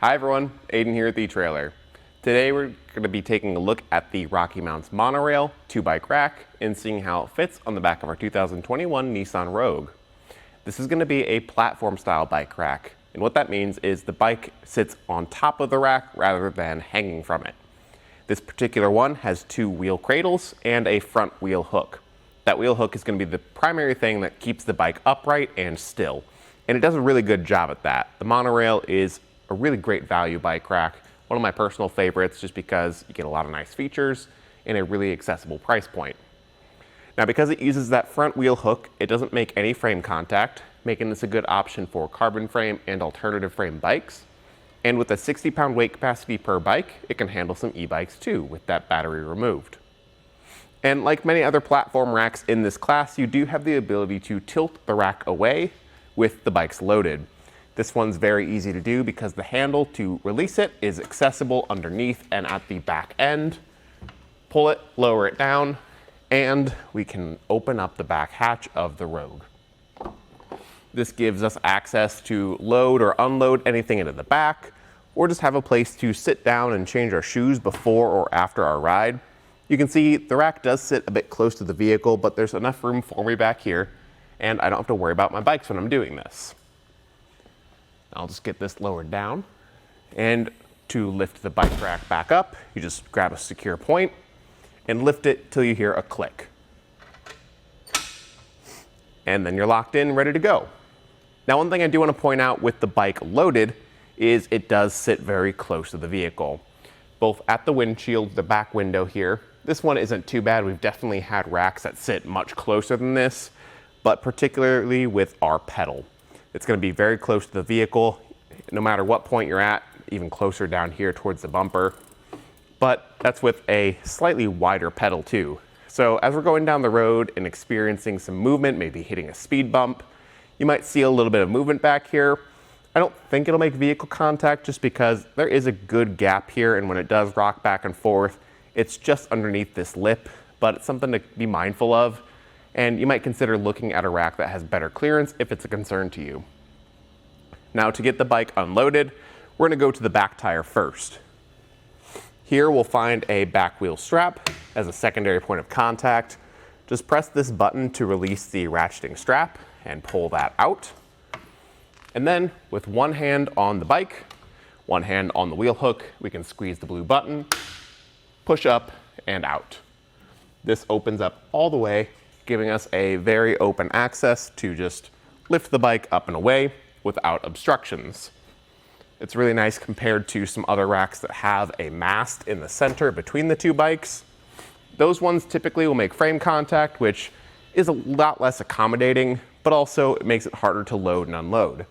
Hi everyone, Aiden here at the etrailer. Today we're going to be taking a look at the RockyMounts MonoRail 2-bike rack and seeing how it fits on the back of our 2021 Nissan Rogue. This is going to be a platform style bike rack, and what that means is the bike sits on top of the rack rather than hanging from it. This particular one has 2 wheel cradles and a front wheel hook. That wheel hook is going to be the primary thing that keeps the bike upright and still, and it does a really good job at that. The MonoRail is a really great value bike rack, one of my personal favorites just because you get a lot of nice features and a really accessible price point. Now, because it uses that front wheel hook, it doesn't make any frame contact, making this a good option for carbon frame and alternative frame bikes. And with a 60-pound weight capacity per bike, it can handle some e-bikes too with that battery removed. And like many other platform racks in this class, you do have the ability to tilt the rack away with the bikes loaded. This one's very easy to do because the handle to release it is accessible underneath and at the back end. Pull it, lower it down, and we can open up the back hatch of the Rogue. This gives us access to load or unload anything into the back, or just have a place to sit down and change our shoes before or after our ride. You can see the rack does sit a bit close to the vehicle, but there's enough room for me back here, and I don't have to worry about my bikes when I'm doing this. I'll just get this lowered down, and to lift the bike rack back up, you just grab a secure point and lift it till you hear a click. And then you're locked in, ready to go. Now, one thing I do want to point out with the bike loaded is it does sit very close to the vehicle, both at the windshield, the back window here. This one isn't too bad. We've definitely had racks that sit much closer than this, but particularly with our pedal. It's going to be very close to the vehicle, no matter what point you're at, even closer down here towards the bumper. But that's with a slightly wider pedal too. So as we're going down the road and experiencing some movement, maybe hitting a speed bump, you might see a little bit of movement back here. I don't think it'll make vehicle contact just because there is a good gap here, and when it does rock back and forth, it's just underneath this lip, but it's something to be mindful of. And you might consider looking at a rack that has better clearance if it's a concern to you. Now, to get the bike unloaded, we're going to go to the back tire first. Here we'll find a back wheel strap as a secondary point of contact. Just press this button to release the ratcheting strap and pull that out. And then with one hand on the bike, one hand on the wheel hook, we can squeeze the blue button, push up and out. This opens up all the way, giving us a very open access to just lift the bike up and away without obstructions. It's really nice compared to some other racks that have a mast in the center between the 2 bikes. Those ones typically will make frame contact, which is a lot less accommodating, but also it makes it harder to load and unload.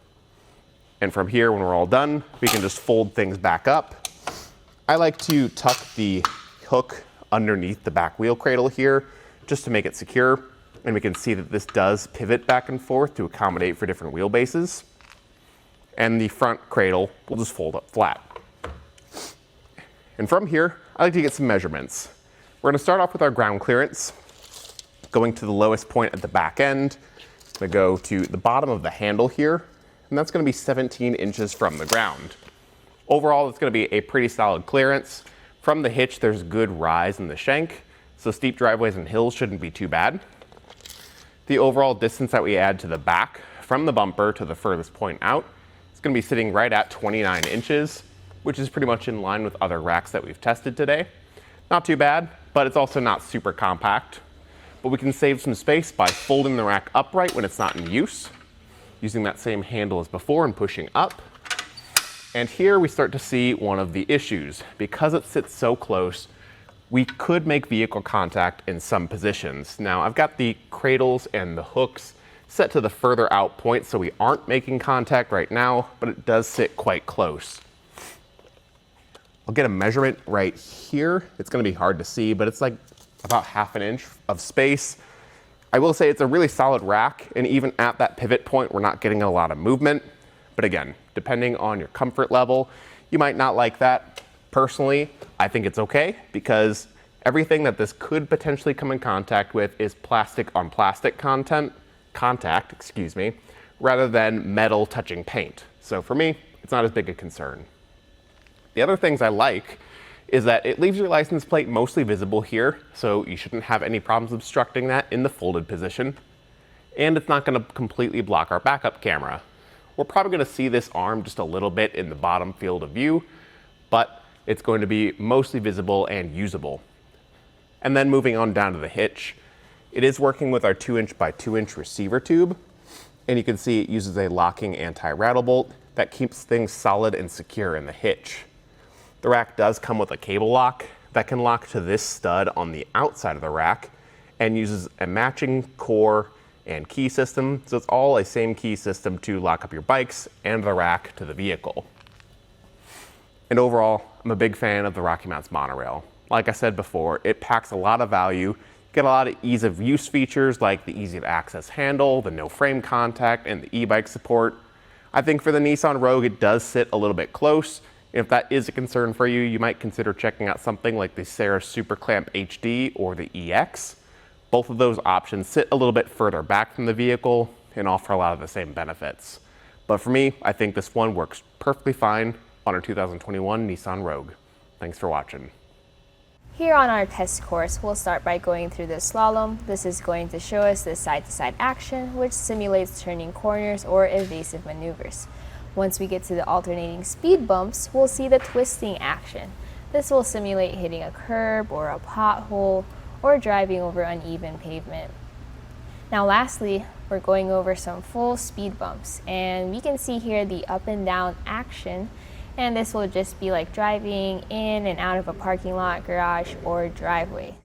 And from here, when we're all done, we can just fold things back up. I like to tuck the hook underneath the back wheel cradle here, just to make it secure, and we can see that this does pivot back and forth to accommodate for different wheelbases. And the front cradle will just fold up flat. And from here, I like to get some measurements. We're going to start off with our ground clearance, going to the lowest point at the back end. I'm going to go to the bottom of the handle here, and that's going to be 17 inches from the ground. Overall, it's going to be a pretty solid clearance. From the hitch, there's good rise in the shank, so steep driveways and hills shouldn't be too bad. The overall distance that we add to the back from the bumper to the furthest point out is going to be sitting right at 29 inches, which is pretty much in line with other racks that we've tested today. Not too bad, but it's also not super compact. But we can save some space by folding the rack upright when it's not in use, using that same handle as before and pushing up. And here we start to see one of the issues. Because it sits so close, we could make vehicle contact in some positions. Now, I've got the cradles and the hooks set to the further out point, so we aren't making contact right now, but it does sit quite close. I'll get a measurement right here. It's going to be hard to see, but it's like about ½ an inch of space. I will say it's a really solid rack, and even at that pivot point, we're not getting a lot of movement. But again, depending on your comfort level, you might not like that. Personally, I think it's okay because everything that this could potentially come in contact with is plastic on plastic contact, rather than metal touching paint. So for me, it's not as big a concern. The other things I like is that it leaves your license plate mostly visible here, so you shouldn't have any problems obstructing that in the folded position. And it's not going to completely block our backup camera. We're probably going to see this arm just a little bit in the bottom field of view, but it's going to be mostly visible and usable. And then moving on down to the hitch, it is working with our 2" by 2" receiver tube, and you can see it uses a locking anti-rattle bolt that keeps things solid and secure in the hitch. The rack does come with a cable lock that can lock to this stud on the outside of the rack and uses a matching core and key system, so it's all a same key system to lock up your bikes and the rack to the vehicle. And overall, I'm a big fan of the RockyMounts MonoRail. Like I said before, it packs a lot of value. You get a lot of ease of use features like the easy to access handle, the no frame contact, and the e-bike support. I think for the Nissan Rogue, it does sit a little bit close. If that is a concern for you, you might consider checking out something like the Serra Super Clamp HD or the EX. Both of those options sit a little bit further back from the vehicle and offer a lot of the same benefits. But for me, I think this one works perfectly fine on our 2021 Nissan Rogue. Thanks for watching. Here on our test course, we'll start by going through the slalom. This is going to show us the side-to-side action, which simulates turning corners or evasive maneuvers. Once we get to the alternating speed bumps, we'll see the twisting action. This will simulate hitting a curb or a pothole or driving over uneven pavement. Now lastly, we're going over some full speed bumps, and we can see here the up and down action, and this will just be like driving in and out of a parking lot, garage, or driveway.